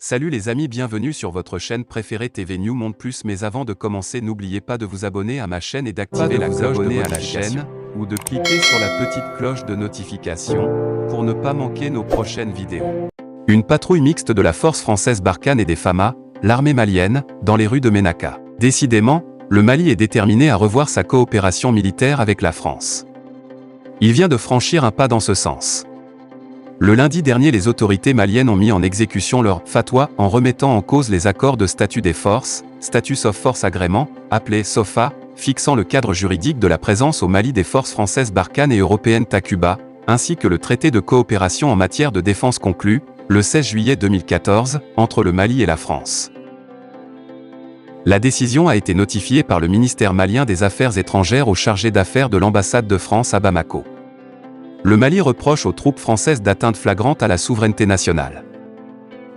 Salut les amis, bienvenue sur votre chaîne préférée TV New Monde Plus. Mais avant de commencer, n'oubliez pas de vous abonner à ma chaîne et d'activer la cloche de la chaîne ou de cliquer sur la petite cloche de notification pour ne pas manquer nos prochaines vidéos. Une patrouille mixte de la force française Barkhane et des FAMA, l'armée malienne, dans les rues de Ménaka. Décidément, le Mali est déterminé à revoir sa coopération militaire avec la France. Il vient de franchir un pas dans ce sens. Le lundi dernier, les autorités maliennes ont mis en exécution leur fatwa en remettant en cause les accords de statut des forces, Status of Force Agrément, appelé SOFA, fixant le cadre juridique de la présence au Mali des forces françaises Barkhane et européennes Takuba, ainsi que le traité de coopération en matière de défense conclu, le 16 juillet 2014, entre le Mali et la France. La décision a été notifiée par le ministère malien des Affaires étrangères au chargé d'affaires de l'ambassade de France à Bamako. Le Mali reproche aux troupes françaises d'atteinte flagrante à la souveraineté nationale.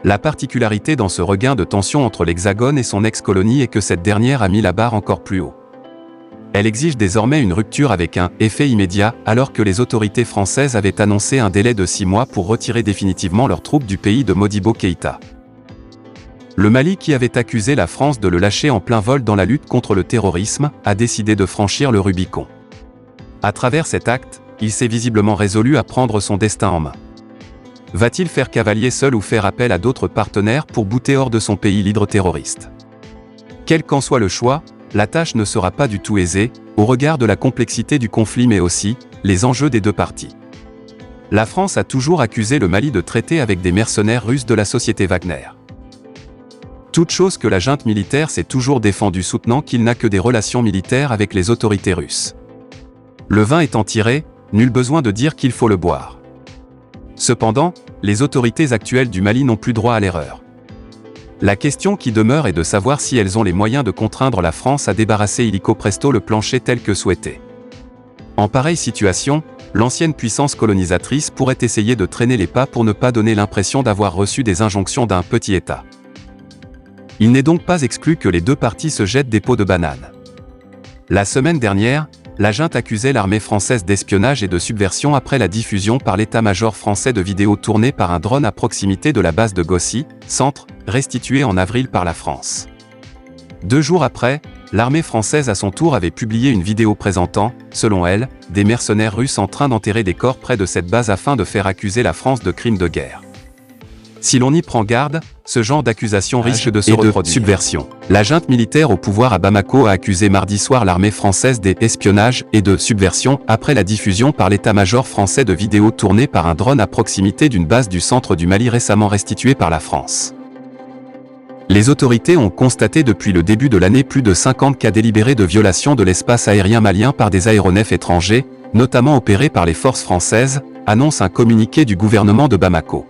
La particularité dans ce regain de tension entre l'Hexagone et son ex-colonie est que cette dernière a mis la barre encore plus haut. Elle exige désormais une rupture avec un effet immédiat, alors que les autorités françaises avaient annoncé un délai de 6 mois pour retirer définitivement leurs troupes du pays de Modibo Keïta. Le Mali, qui avait accusé la France de le lâcher en plein vol dans la lutte contre le terrorisme, a décidé de franchir le Rubicon. À travers cet acte, il s'est visiblement résolu à prendre son destin en main. Va-t-il faire cavalier seul ou faire appel à d'autres partenaires pour bouter hors de son pays l'hydre terroriste? Quel qu'en soit le choix, la tâche ne sera pas du tout aisée, au regard de la complexité du conflit mais aussi, les enjeux des deux parties. La France a toujours accusé le Mali de traiter avec des mercenaires russes de la société Wagner. Toute chose que la junte militaire s'est toujours défendue, soutenant qu'il n'a que des relations militaires avec les autorités russes. Le vin étant tiré, nul besoin de dire qu'il faut le boire. Cependant, les autorités actuelles du Mali n'ont plus droit à l'erreur. La question qui demeure est de savoir si elles ont les moyens de contraindre la France à débarrasser illico presto le plancher tel que souhaité. En pareille situation, l'ancienne puissance colonisatrice pourrait essayer de traîner les pas pour ne pas donner l'impression d'avoir reçu des injonctions d'un petit État. Il n'est donc pas exclu que les deux parties se jettent des pots de banane. La semaine dernière, la junte accusait l'armée française d'espionnage et de subversion après la diffusion par l'état-major français de vidéos tournées par un drone à proximité de la base de Gossi, centre, restitué en avril par la France. 2 jours après, l'armée française à son tour avait publié une vidéo présentant, selon elle, des mercenaires russes en train d'enterrer des corps près de cette base afin de faire accuser la France de crimes de guerre. Si l'on y prend garde, ce genre d'accusation risque de se reproduire. Subversion. La junte militaire au pouvoir à Bamako a accusé mardi soir l'armée française d'espionnage et de subversion après la diffusion par l'état-major français de vidéos tournées par un drone à proximité d'une base du centre du Mali récemment restituée par la France. Les autorités ont constaté depuis le début de l'année plus de 50 cas délibérés de violation de l'espace aérien malien par des aéronefs étrangers, notamment opérés par les forces françaises, annonce un communiqué du gouvernement de Bamako.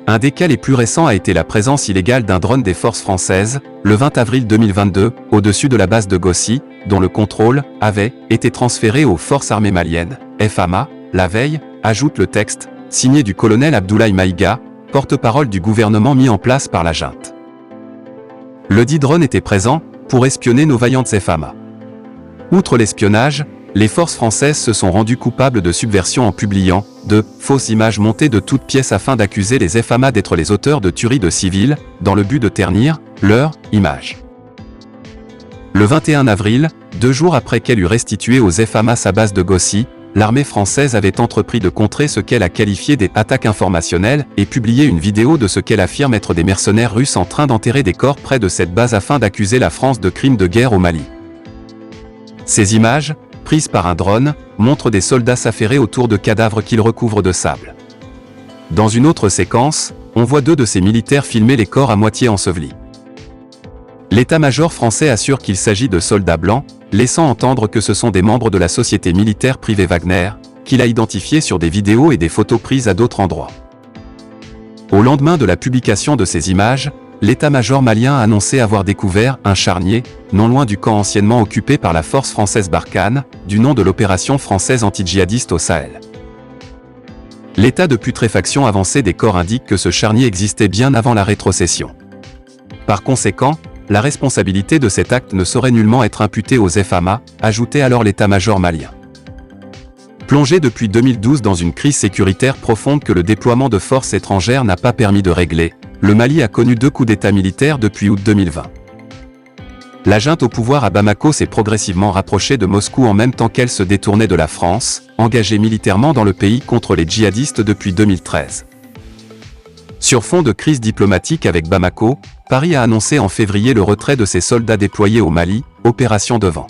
Un des cas les plus récents a été la présence illégale d'un drone des forces françaises, le 20 avril 2022, au-dessus de la base de Gossi, dont le contrôle avait été transféré aux forces armées maliennes, FAMA, la veille, ajoute le texte, signé du colonel Abdoulaye Maïga, porte-parole du gouvernement mis en place par la junte. Le dit drone était présent pour espionner nos vaillantes FAMA. Outre l'espionnage, les forces françaises se sont rendues coupables de subversion en publiant de fausses images montées de toutes pièces afin d'accuser les FAMA d'être les auteurs de tueries de civils, dans le but de ternir leur image. Le 21 avril, 2 jours après qu'elle eut restitué aux FAMA sa base de Gossi, l'armée française avait entrepris de contrer ce qu'elle a qualifié d'attaques informationnelles et publié une vidéo de ce qu'elle affirme être des mercenaires russes en train d'enterrer des corps près de cette base afin d'accuser la France de crimes de guerre au Mali. Ces images, prises par un drone, montrent des soldats s'affairer autour de cadavres qu'ils recouvrent de sable. Dans une autre séquence, on voit 2 de ces militaires filmer les corps à moitié ensevelis. L'état-major français assure qu'il s'agit de soldats blancs, laissant entendre que ce sont des membres de la société militaire privée Wagner, qu'il a identifiés sur des vidéos et des photos prises à d'autres endroits. Au lendemain de la publication de ces images, l'état-major malien a annoncé avoir découvert un charnier, non loin du camp anciennement occupé par la force française Barkhane, du nom de l'opération française anti-djihadiste au Sahel. L'état de putréfaction avancé des corps indique que ce charnier existait bien avant la rétrocession. Par conséquent, la responsabilité de cet acte ne saurait nullement être imputée aux FAMA, ajoutait alors l'état-major malien. Plongé depuis 2012 dans une crise sécuritaire profonde que le déploiement de forces étrangères n'a pas permis de régler, le Mali a connu 2 coups d'État militaires depuis août 2020. La junte au pouvoir à Bamako s'est progressivement rapprochée de Moscou en même temps qu'elle se détournait de la France, engagée militairement dans le pays contre les djihadistes depuis 2013. Sur fond de crise diplomatique avec Bamako, Paris a annoncé en février le retrait de ses soldats déployés au Mali, opération de vent.